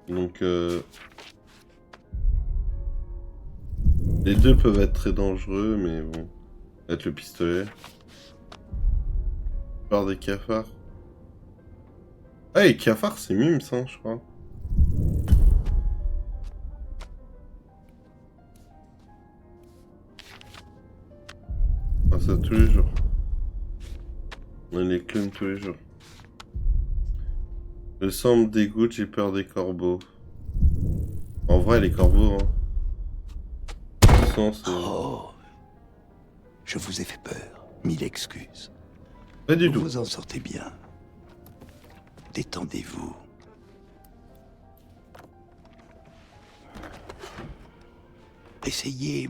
Donc, les deux peuvent être très dangereux, mais bon. Être le pistolet. Peur des cafards. Ah, les cafards, c'est Mims, hein, je crois. Ah, ça tous les jours. On les clowns tous les jours. Le sang me dégoûte, j'ai peur des corbeaux. En vrai, les corbeaux, hein. Le sang, c'est... Oh, je vous ai fait peur. 1000 excuses. Pas du tout. Vous en sortez bien. Détendez-vous. Essayez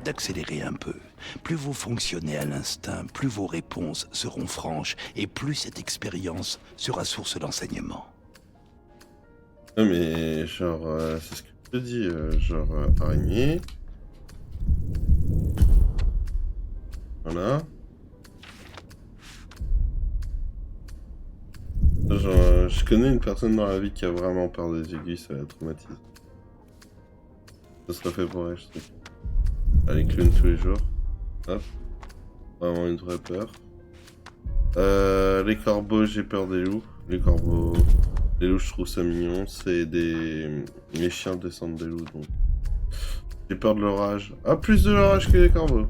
d'accélérer un peu. Plus vous fonctionnez à l'instinct, plus vos réponses seront franches et plus cette expérience sera source d'enseignement. Non mais genre, c'est ce que je te dis, araignée. Voilà. Genre, je connais une personne dans la vie qui a vraiment peur des aiguilles, ça la traumatise. Ça serait fait pour elle, je sais. Aller clown tous les jours. Hop. Vraiment une vraie peur. Les corbeaux, j'ai peur des loups. Les corbeaux... Les loups, je trouve ça mignon. C'est des... Les chiens descendent des loups, donc... J'ai peur de l'orage. Ah, plus de l'orage que les corbeaux.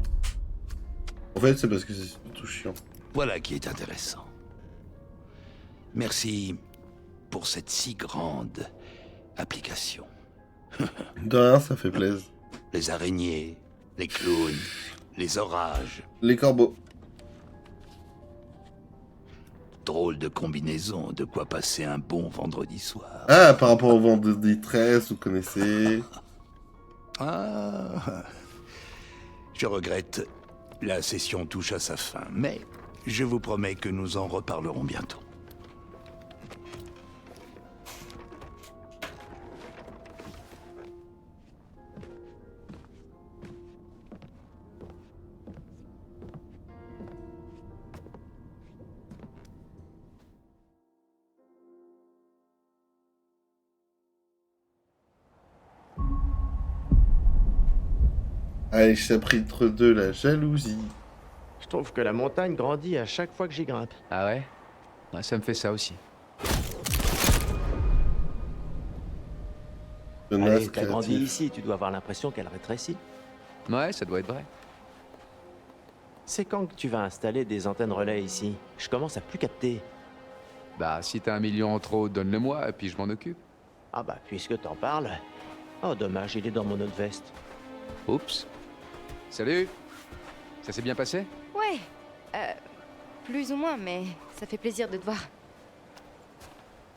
En fait, c'est parce que c'est tout chiant. Voilà qui est intéressant. Merci pour cette si grande application. De rien, ça fait plaisir. Les araignées, les clowns, les orages. Les corbeaux. Drôle de combinaison, de quoi passer un bon vendredi soir. Ah, par rapport au vendredi 13, vous connaissez... Ah, je regrette, la session touche à sa fin, mais je vous promets que nous en reparlerons bientôt. Allez, chapitre 2, la jalousie. Je trouve que la montagne grandit à chaque fois que j'y grimpe. Ah ouais? Ouais, ça me fait ça aussi. Allez, t'as grandi ici, tu dois avoir l'impression qu'elle rétrécit. Ouais, ça doit être vrai. C'est quand que tu vas installer des antennes relais ici? Je commence à plus capter. Bah, si t'as 1 million en trop, donne-le-moi, et puis je m'en occupe. Ah bah, puisque t'en parles... Oh, dommage, il est dans mon autre veste. Oups. Salut. Ça s'est bien passé? Ouais, plus ou moins, mais ça fait plaisir de te voir.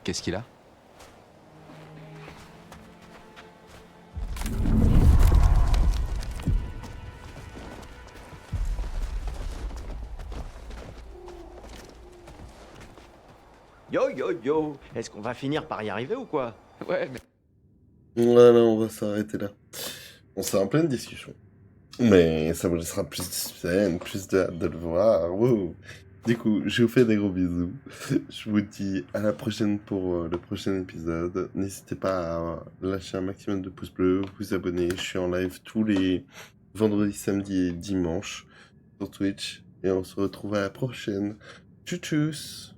Qu'est-ce qu'il a? Yo, yo, yo! Est-ce qu'on va finir par y arriver ou quoi? Ouais, mais... Voilà, on va s'arrêter là. On s'est en pleine discussion. Mais ça me laissera plus de suspense, plus de hâte de le voir. Wow. Du coup, je vous fais des gros bisous. Je vous dis à la prochaine pour le prochain épisode. N'hésitez pas à lâcher un maximum de pouces bleus, vous abonner. Je suis en live tous les vendredis, samedis et dimanches sur Twitch. Et on se retrouve à la prochaine. Tchuss tchuss.